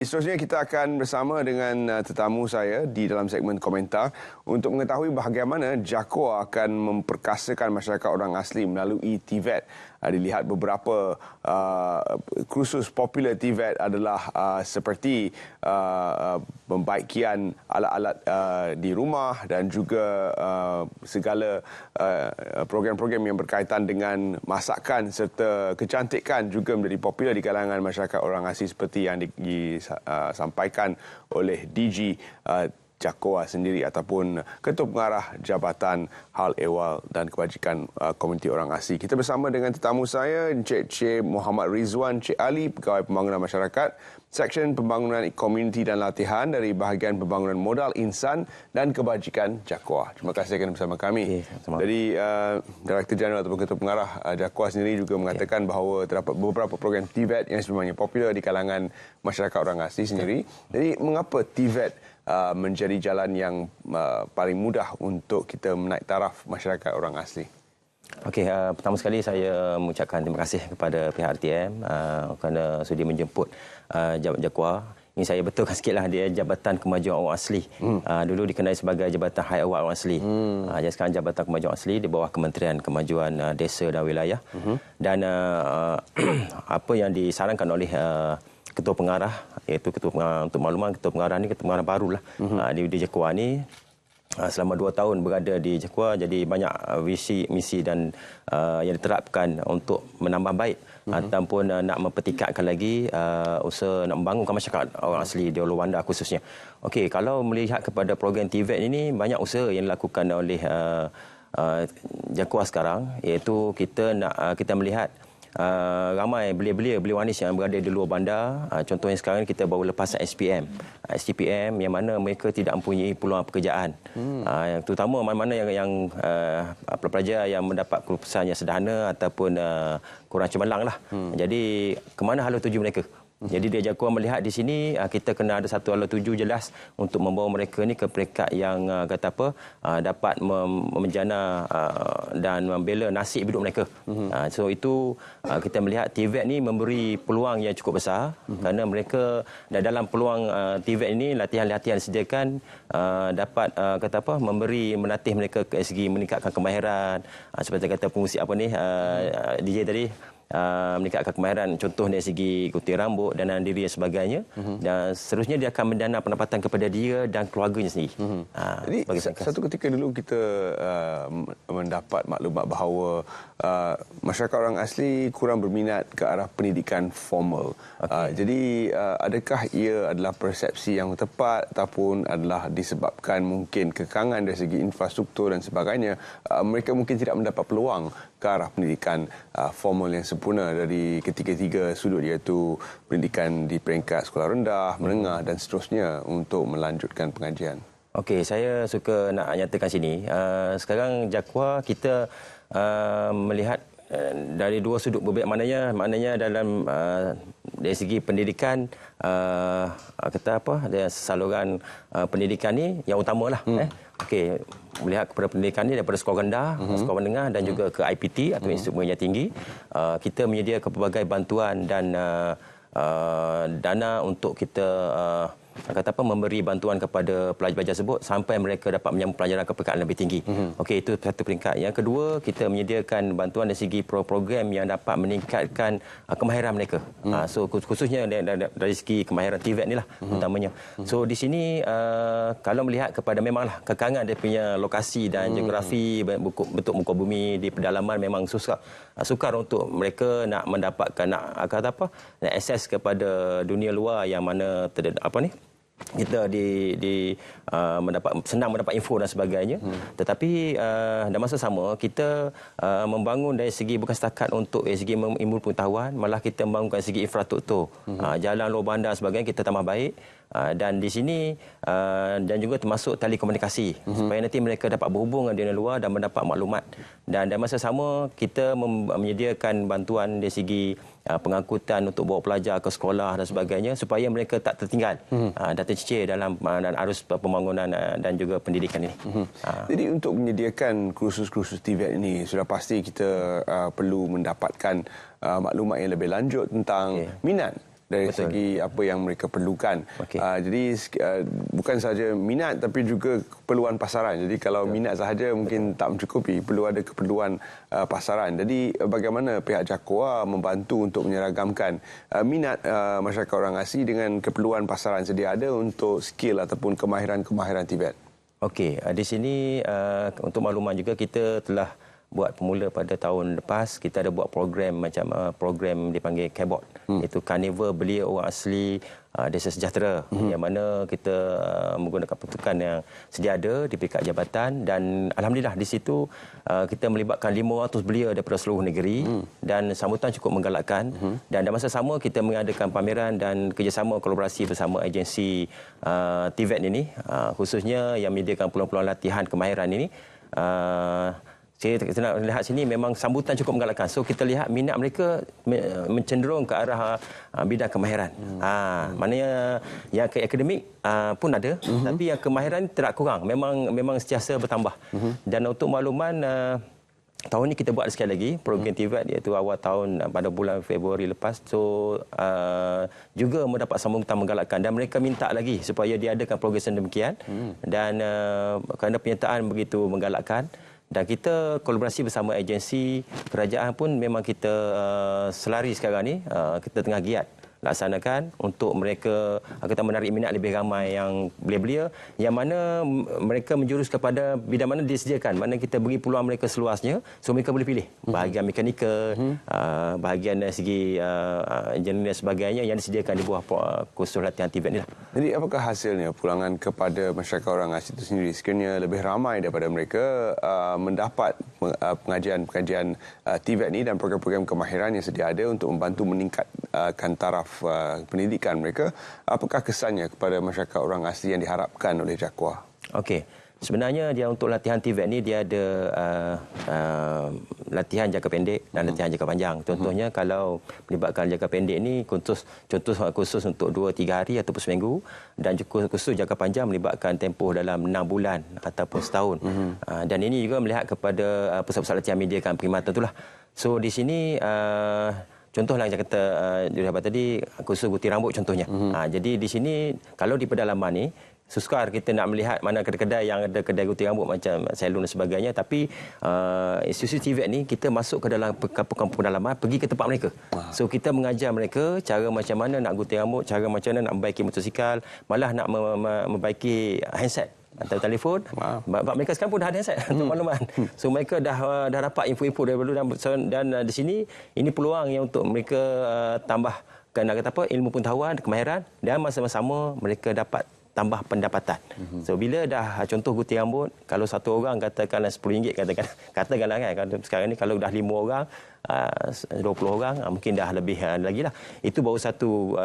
Seterusnya kita akan bersama dengan tetamu saya di dalam segmen komentar untuk mengetahui bagaimana JAKOA akan memperkasakan masyarakat orang asli melalui TVET. Dilihat beberapa kursus popular TVET adalah seperti pembaikian alat-alat di rumah dan juga segala program-program yang berkaitan dengan masakan serta kecantikan juga menjadi popular di kalangan masyarakat orang asli seperti yang disampaikan oleh DG JAKOA sendiri ataupun Ketua Pengarah Jabatan Hal Ehwal dan Kebajikan Komuniti Orang Asli. Kita bersama dengan tetamu saya, Encik Muhammad Rizwan Cik Ali, Pegawai Pembangunan Masyarakat, Seksyen Pembangunan Komuniti dan Latihan dari Bahagian Pembangunan Modal Insan dan Kebajikan JAKOA. Terima kasih kerana bersama kami. Jadi, Direktur Jeneral ataupun Ketua Pengarah JAKOA sendiri juga mengatakan bahawa terdapat beberapa program TVET yang sebenarnya popular di kalangan masyarakat orang asli sendiri. Jadi, mengapa TVET menjadi jalan yang paling mudah untuk kita menaik taraf masyarakat orang asli? Okey, pertama sekali saya mengucapkan terima kasih kepada pihak RTM kerana sudi menjemput JAKOA. Ini saya betulkan sikitlah, dia Jabatan Kemajuan Orang Asli. Dulu dikenali sebagai Jabatan Hal Ehwal Orang Asli. Jadi sekarang Jabatan Kemajuan Orang Asli di bawah Kementerian Kemajuan Desa dan Wilayah. Dan apa yang disarankan oleh Ketua Pengarah, iaitu Ketua Pengarah, untuk makluman, Ketua Pengarah ni Ketua Pengarah barulah di JAKOA ni. Selama 2 tahun berada di JAKOA, jadi banyak visi, misi dan yang diterapkan untuk menambah baik ataupun nak mempertingkatkan lagi usaha nak membangunkan masyarakat orang asli di Ulu Wanda khususnya. Okey, kalau melihat kepada program TVET ini, banyak usaha yang dilakukan oleh JAKOA sekarang, iaitu kita melihat ramai belia-belia wanis yang berada di luar bandar. Contohnya sekarang kita baru lepas STPM yang mana mereka tidak mempunyai peluang pekerjaan. Terutama mana-mana yang pelajar yang mendapat kelulusan yang sederhana ataupun kurang cemerlang lah. Jadi ke mana hala tuju mereka? Jadi dia JAKOA melihat di sini kita kena ada satu hala tuju jelas untuk membawa mereka ni ke peringkat yang dapat menjana dan membela nasib hidup mereka. So itu kita melihat TVET ni memberi peluang yang cukup besar kerana mereka dalam peluang TVET ini latihan-latihan disediakan dapat melatih mereka ke segi meningkatkan kemahiran seperti kata pengusi DJ tadi, meningkatkan kemahiran contoh dari segi gunting rambut dan diri dan sebagainya. Dan seterusnya dia akan mendana pendapatan kepada dia dan keluarganya sendiri. Jadi satu ketika dulu kita mendapat maklumat bahawa masyarakat orang asli kurang berminat ke arah pendidikan formal. Jadi adakah ia adalah persepsi yang tepat ataupun adalah disebabkan mungkin kekangan dari segi infrastruktur dan sebagainya, mereka mungkin tidak mendapat peluang ke arah pendidikan formal yang sempurna dari ketiga-tiga sudut, iaitu pendidikan di peringkat sekolah rendah, menengah dan seterusnya untuk melanjutkan pengajian? Okey, saya suka nak nyatakan sini. Sekarang JAKOA kita melihat dari dua sudut berbeza, maknanya dalam dari segi pendidikan ada saluran pendidikan ni yang utamalah. Okey, melihat kepada pendidikan ni daripada sekolah rendah, sekolah menengah dan juga ke IPT atau Institut Pengajian Tinggi, kita menyediakan pelbagai bantuan dan dana untuk kita memberi bantuan kepada pelajar-pelajar tersebut sampai mereka dapat menyambung pelajaran ke peringkat lebih tinggi. Okey, itu satu peringkat. Yang kedua, kita menyediakan bantuan dari segi program yang dapat meningkatkan kemahiran mereka. So khususnya dari segi kemahiran TVET ni lah utamanya. So di sini kalau melihat kepada memanglah kekangan dia punya lokasi dan geografi bentuk muka bumi di pedalaman memang sukar untuk mereka nak mendapatkan nak akses kepada dunia luar yang mana kita senang mendapat info dan sebagainya. Tetapi dalam masa sama kita membangun dari segi bukan setakat untuk dari segi menimbul pengetahuan, malah kita membangunkan segi infrastruktur. Jalan luar bandar sebagainya kita tambah baik. Dan di sini dan juga termasuk telekomunikasi supaya nanti mereka dapat berhubung dengan dunia luar dan mendapat maklumat. Dan dalam masa sama kita menyediakan bantuan dari segi pengangkutan untuk bawa pelajar ke sekolah dan sebagainya supaya mereka tak tertinggal dan tercicir dalam arus pembangunan dan juga pendidikan ini. Jadi untuk menyediakan kursus-kursus TVET ini sudah pasti kita perlu mendapatkan maklumat yang lebih lanjut tentang minat dari segi apa yang mereka perlukan. Jadi bukan sahaja minat tapi juga keperluan pasaran. Jadi kalau minat sahaja mungkin tak mencukupi, perlu ada keperluan pasaran. Jadi bagaimana pihak JAKOA membantu untuk menyeragamkan minat masyarakat orang asli dengan keperluan pasaran sedia ada untuk skill ataupun kemahiran-kemahiran Tibet? Okey, di sini untuk makluman juga kita telah buat pemula pada tahun lepas. Kita ada buat program macam program dipanggil KBOT, iaitu Carnival Belia Orang Asli Desa Sejahtera, yang mana kita menggunakan pertukaran yang sedia ada di peringkat jabatan, dan alhamdulillah di situ kita melibatkan 500 belia daripada seluruh negeri, dan sambutan cukup menggalakkan. Dan dalam masa sama kita mengadakan pameran dan kerjasama kolaborasi bersama agensi TVET ini, khususnya yang menyediakan peluang-peluang latihan kemahiran ini. Kita nak lihat sini memang sambutan cukup menggalakkan. So kita lihat minat mereka mencenderung ke arah bidang kemahiran. Maknanya yang ke akademik pun ada, tapi yang kemahiran tidak kurang. Memang sentiasa bertambah. Dan untuk makluman, tahun ini kita buat sekali lagi program TVET, iaitu awal tahun pada bulan Februari lepas. So juga mendapat sambutan menggalakkan, dan mereka minta lagi supaya diadakan program demikian. Dan kerana penyertaan begitu menggalakkan, dan kita kolaborasi bersama agensi kerajaan pun memang kita selari sekarang ni, kita tengah giat laksanakan untuk mereka kita menarik minat lebih ramai yang belia-belia, yang mana mereka menjurus kepada bidang mana disediakan, mana kita beri peluang mereka seluasnya, so mereka boleh pilih bahagian mekanikal, bahagian dari segi engineering dan sebagainya yang disediakan di bawah kursus latihan TVET ni lah. Jadi apakah hasilnya pulangan kepada masyarakat orang asli itu sendiri? Sekiranya lebih ramai daripada mereka mendapat pengajian-pengajian TVET ni dan program-program kemahiran yang sedia ada untuk membantu meningkatkan taraf pendidikan mereka, apakah kesannya kepada masyarakat orang asli yang diharapkan oleh JAKOA? Okey. Sebenarnya dia untuk latihan TVET ni dia ada latihan jangka pendek dan latihan jangka panjang. Contohnya kalau melibatkan jangka pendek ni contoh khusus untuk 2-3 hari ataupun seminggu, dan khusus jangka panjang melibatkan tempoh dalam 6 bulan ataupun setahun. Dan ini juga melihat kepada pusat-pusat latihan media perkhidmatan itulah. So di sini contohlah yang kata Juruhabat tadi, kursus gunting rambut contohnya. Jadi di sini kalau di pedalaman ni sukar kita nak melihat mana kedai-kedai yang ada kedai gunting rambut macam salon dan sebagainya, tapi institusi TVET ni kita masuk ke dalam kampung-kampung pedalaman, pergi ke tempat mereka. So kita mengajar mereka cara macam mana nak gunting rambut, cara macam mana nak membaiki motosikal, malah nak membaiki handset atau telefon. Sebab mereka sekarang pun dah ada handset untuk makluman. So mereka dah dapat info-info dari dulu, dan di sini ini peluang yang untuk mereka tambahkan ilmu pengetahuan, kemahiran, dan masa-sama mereka dapat tambah pendapatan. So bila dah contoh gunting rambut, kalau satu orang katakanlah RM10, katakanlah kan, sekarang ni kalau dah 5 orang, 20 orang, mungkin dah lebih lagi lah. Itu baru satu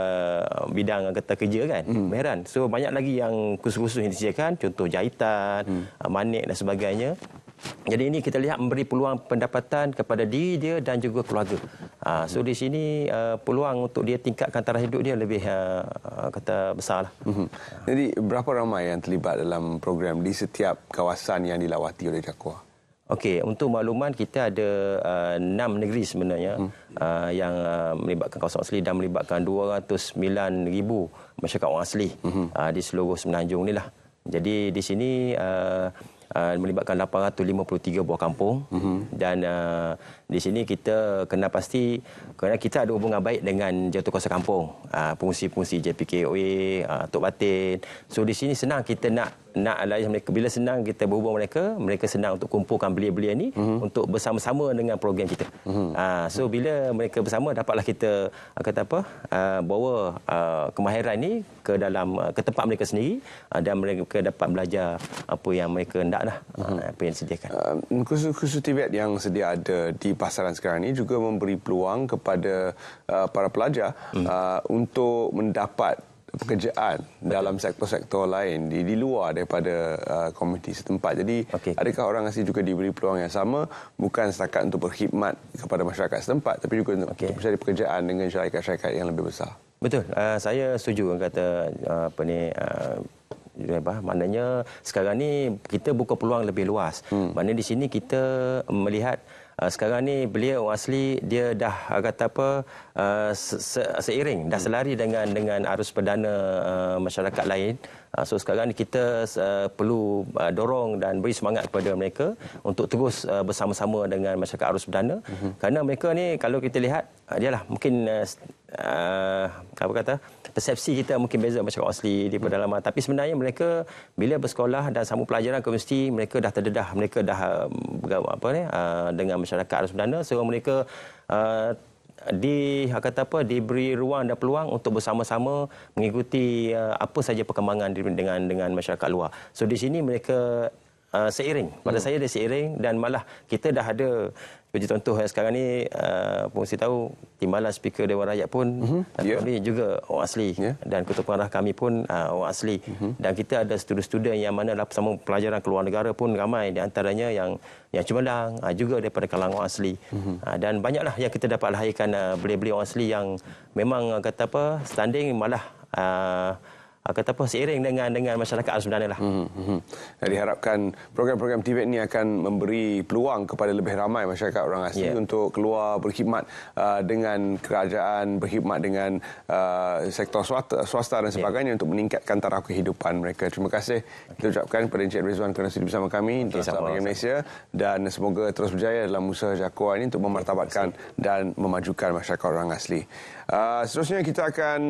bidang kata kerja kan, kemahiran. So banyak lagi yang kursus-kursus yang disediakan, contoh jahitan, manik dan sebagainya. Jadi ini kita lihat memberi peluang pendapatan kepada diri dia dan juga keluarga. So di sini peluang untuk dia tingkatkan taraf hidup dia lebih kata besar lah. Jadi berapa ramai yang terlibat dalam program di setiap kawasan yang dilawati oleh JAKOA? Okey, untuk makluman kita ada 6 negeri sebenarnya yang melibatkan kawasan asli dan melibatkan 209,000 masyarakat orang asli di seluruh Semenanjung ni lah. Jadi di sini melibatkan 853 buah kampung, dan di sini kita kena pasti kerana kita ada hubungan baik dengan jawatankuasa kampung, pengurusi-pengurusi JPKOA, Tok Batin. So di sini senang kita nak layan mereka. Bila senang kita berhubung mereka senang untuk kumpulkan belia-belia ni untuk bersama-sama dengan program kita. So bila mereka bersama, dapatlah kita bawa kemahiran ni ke tempat mereka sendiri, dan mereka dapat belajar apa yang mereka hendaklah, apa yang disediakan. Kursus TVET yang sedia ada di pasaran sekarang ini juga memberi peluang kepada para pelajar untuk mendapat pekerjaan dalam sektor-sektor lain di luar daripada komuniti setempat. Jadi adakah orang asli juga diberi peluang yang sama, bukan setakat untuk berkhidmat kepada masyarakat setempat, tapi juga untuk mencari pekerjaan dengan syarikat-syarikat yang lebih besar? Betul. Saya setuju kata maknanya sekarang ni kita buka peluang lebih luas. Maknanya di sini kita melihat sekarang ni beliau orang asli dia dah kata apa seiring dah selari dengan arus perdana masyarakat lain. So sekarang ni kita perlu dorong dan beri semangat kepada mereka untuk terus bersama-sama dengan masyarakat arus perdana, kerana mereka ni kalau kita lihat dialah mungkin apa kata persepsi kita mungkin beza masyarakat asli di pedalaman, tapi sebenarnya mereka bila bersekolah dan sambung pelajaran ke universiti mereka dah terdedah, mereka dah dengan masyarakat arus perdana, so mereka diberi ruang dan peluang untuk bersama-sama mengikuti apa saja perkembangan dengan masyarakat luar. So di sini mereka seiring. Pada saya dia seiring, dan malah kita dah ada contoh sekarang ni pengurusi tahu timbalan speaker Dewan Rakyat pun kami juga orang asli, dan ketua pengarah kami pun orang asli, dan kita ada student-student yang mana dalam sama pelajaran keluar negara pun ramai di antaranya yang cemerlang juga daripada kalangan orang asli. Dan banyaklah yang kita dapat lahirkan belia-belia orang asli yang memang kata apa standing malah seiring dengan masyarakat arus perdana lah. Diharapkan program-program TVET ini akan memberi peluang kepada lebih ramai masyarakat orang asli untuk keluar berkhidmat dengan kerajaan, berkhidmat dengan sektor swasta dan sebagainya untuk meningkatkan taraf kehidupan mereka. Terima kasih kita ucapkan kepada Encik Rizwan kerana sudi bersama kami di Sahabat Malaysia, dan semoga terus berjaya dalam usaha JAKUA ini untuk memartabatkan dan memajukan masyarakat orang asli. Seterusnya kita akan